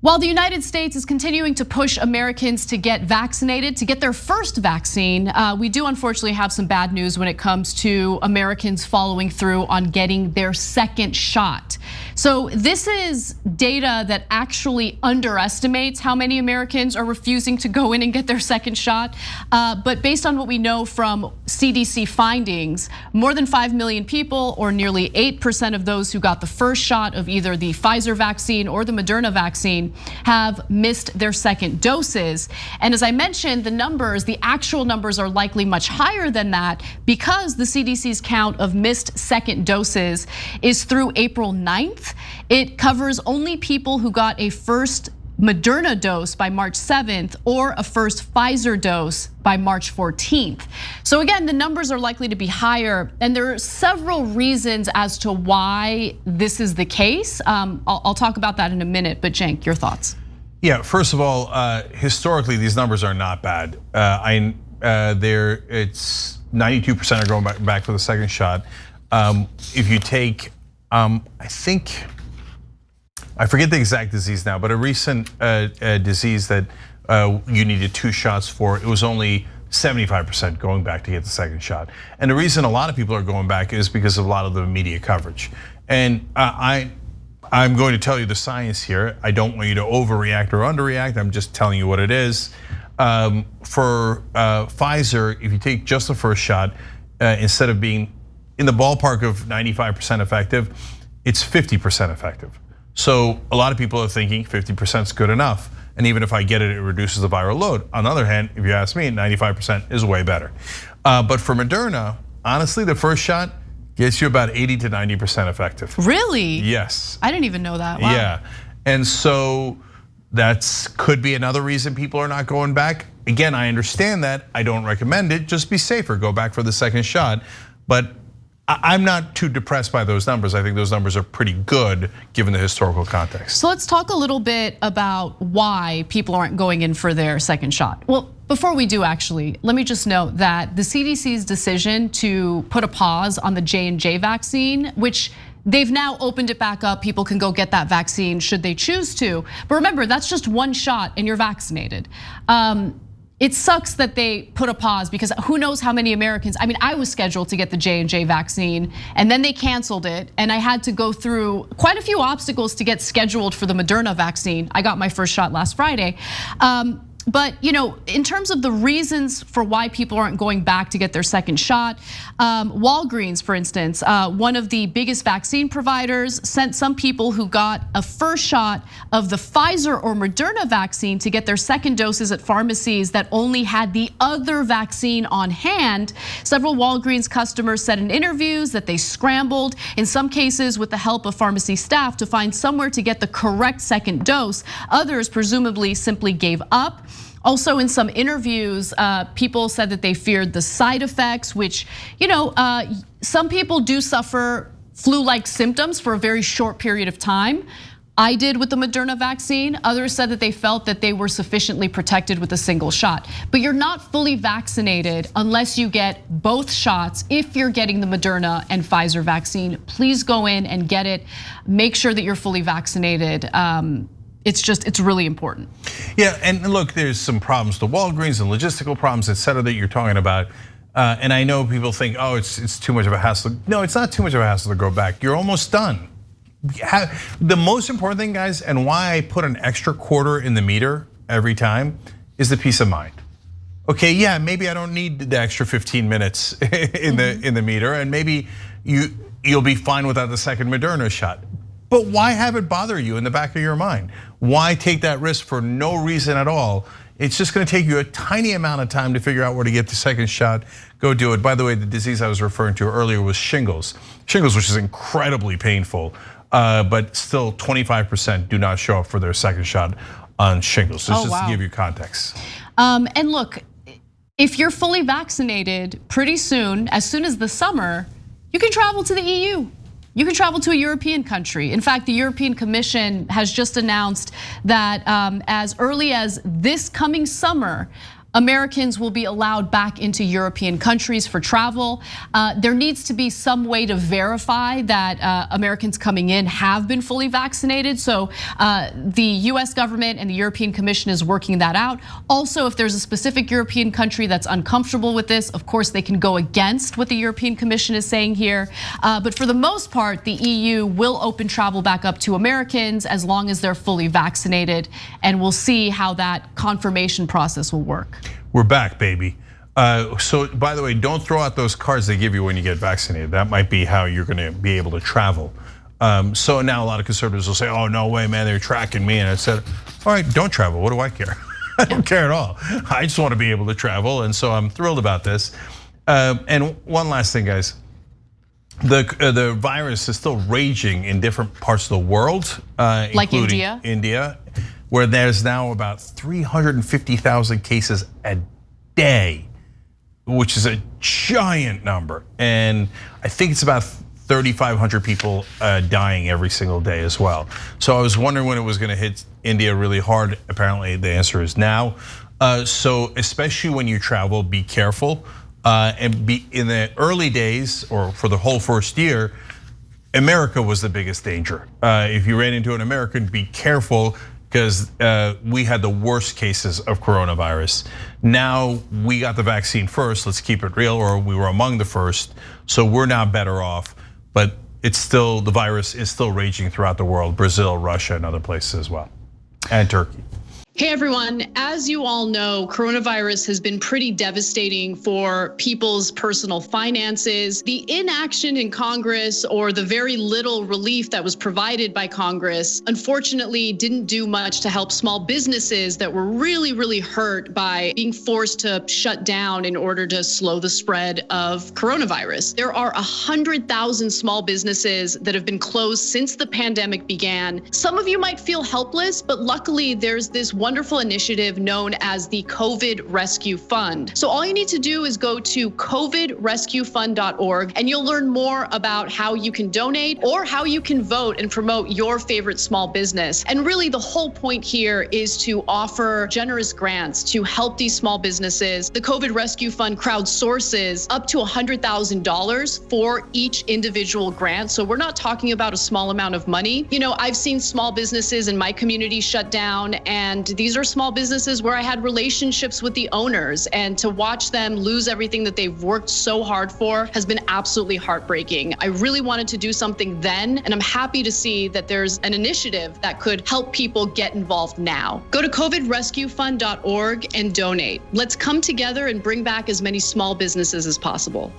While the United States is continuing to push Americans to get vaccinated, to get their first vaccine, we do unfortunately have some bad news when it comes to Americans following through on getting their second shot. So this is data that actually underestimates how many Americans are refusing to go in and get their second shot. But based on what we know from CDC findings, more than 5 million people, or nearly 8% of those who got the first shot of either the Pfizer vaccine or the Moderna vaccine, have missed their second doses. And as I mentioned, the actual numbers are likely much higher than that because the CDC's count of missed second doses is through April 9th. It covers only people who got a first Moderna dose by March 7th or a first Pfizer dose by March 14th. So again, the numbers are likely to be higher, and there are several reasons as to why this is the case. I'll talk about that in a minute, but Cenk, your thoughts? Yeah, first of all, historically these numbers are not bad. It's 92% are going back for the second shot. If you take, I forget the exact disease now, but a recent disease that you needed 2 shots for, it was only 75% going back to get the second shot. And the reason a lot of people are going back is because of a lot of the media coverage. And I'm going to tell you the science here. I don't want you to overreact or underreact. I'm just telling you what it is. For Pfizer, if you take just the first shot, instead of being in the ballpark of 95% effective, it's 50% effective. So a lot of people are thinking 50% is good enough. And even if I get it, it reduces the viral load. On the other hand, if you ask me, 95% is way better. But for Moderna, honestly, the first shot gets you about 80 to 90% effective. Really? Yes. I didn't even know that. Wow. Yeah, and so that could be another reason people are not going back. Again, I understand that. I don't recommend it. Just be safer. Go back for the second shot. But I'm not too depressed by those numbers. I think those numbers are pretty good given the historical context. So let's talk a little bit about why people aren't going in for their second shot. Well, before we do actually, let me just note that the CDC's decision to put a pause on the J&J vaccine, which they've now opened it back up. People can go get that vaccine should they choose to. But remember, that's just 1 shot and you're vaccinated. It sucks that they put a pause because who knows how many Americans, I mean, I was scheduled to get the J&J vaccine and then they canceled it and I had to go through quite a few obstacles to get scheduled for the Moderna vaccine. I got my first shot last Friday. But in terms of the reasons for why people aren't going back to get their second shot, Walgreens, for instance, one of the biggest vaccine providers, sent some people who got a first shot of the Pfizer or Moderna vaccine to get their second doses at pharmacies that only had the other vaccine on hand. Several Walgreens customers said in interviews that they scrambled, in some cases with the help of pharmacy staff, to find somewhere to get the correct second dose. Others presumably simply gave up. Also, in some interviews, people said that they feared the side effects, which, some people do suffer flu-like symptoms for a very short period of time. I did with the Moderna vaccine. Others said that they felt that they were sufficiently protected with a single shot. But you're not fully vaccinated unless you get both shots. If you're getting the Moderna and Pfizer vaccine, please go in and get it. Make sure that you're fully vaccinated. It's really important. Yeah, and look, there's some problems to Walgreens and logistical problems, et cetera, that you're talking about. And I know people think, oh, it's too much of a hassle. No, it's not too much of a hassle to go back. You're almost done. The most important thing, guys, and why I put an extra quarter in the meter every time is the peace of mind. Okay, yeah, maybe I don't need the extra 15 minutes in the meter, and maybe you'll be fine without the second Moderna shot. But why have it bother you in the back of your mind? Why take that risk for no reason at all? It's just gonna take you a tiny amount of time to figure out where to get the second shot. Go do it. By the way, the disease I was referring to earlier was shingles. Shingles, which is incredibly painful, but still 25% do not show up for their second shot on shingles. So just to give you context. And look, if you're fully vaccinated, pretty soon, as soon as the summer, you can travel to the EU. You can travel to a European country. In fact, the European Commission has just announced that as early as this coming summer, Americans will be allowed back into European countries for travel. There needs to be some way to verify that Americans coming in have been fully vaccinated. So the US government and the European Commission is working that out. Also, if there's a specific European country that's uncomfortable with this, of course, they can go against what the European Commission is saying here. But for the most part, the EU will open travel back up to Americans as long as they're fully vaccinated. And we'll see how that confirmation process will work. We're back, baby. So by the way, don't throw out those cards they give you when you get vaccinated. That might be how you're gonna be able to travel. So now a lot of conservatives will say, oh, no way, man, they're tracking me. And I said, all right, don't travel, what do I care? I don't care at all. I just wanna be able to travel, and so I'm thrilled about this. And one last thing, guys. The virus is still raging in different parts of the world, like including India, where there's now about 350,000 cases a day, which is a giant number. And I think it's about 3,500 people dying every single day as well. So I was wondering when it was gonna hit India really hard. Apparently the answer is now. So especially when you travel, be careful. And be in the early days, or for the whole first year, America was the biggest danger. If you ran into an American, be careful, because we had the worst cases of coronavirus. Now we got the vaccine first, let's keep it real, or we were among the first, so we're now better off. But it's still, the virus is still raging throughout the world, Brazil, Russia, and other places as well, and Turkey. Hey everyone, as you all know, coronavirus has been pretty devastating for people's personal finances. The inaction in Congress, or the very little relief that was provided by Congress, unfortunately didn't do much to help small businesses that were really, really hurt by being forced to shut down in order to slow the spread of coronavirus. There are 100,000 small businesses that have been closed since the pandemic began. Some of you might feel helpless, but luckily there's this wonderful initiative known as the COVID Rescue Fund. So all you need to do is go to covidrescuefund.org and you'll learn more about how you can donate or how you can vote and promote your favorite small business. And really the whole point here is to offer generous grants to help these small businesses. The COVID Rescue Fund crowdsources up to $100,000 for each individual grant. So we're not talking about a small amount of money. You know, I've seen small businesses in my community shut down, and these are small businesses where I had relationships with the owners, and to watch them lose everything that they've worked so hard for has been absolutely heartbreaking. I really wanted to do something then, and I'm happy to see that there's an initiative that could help people get involved now. Go to covidrescuefund.org and donate. Let's come together and bring back as many small businesses as possible.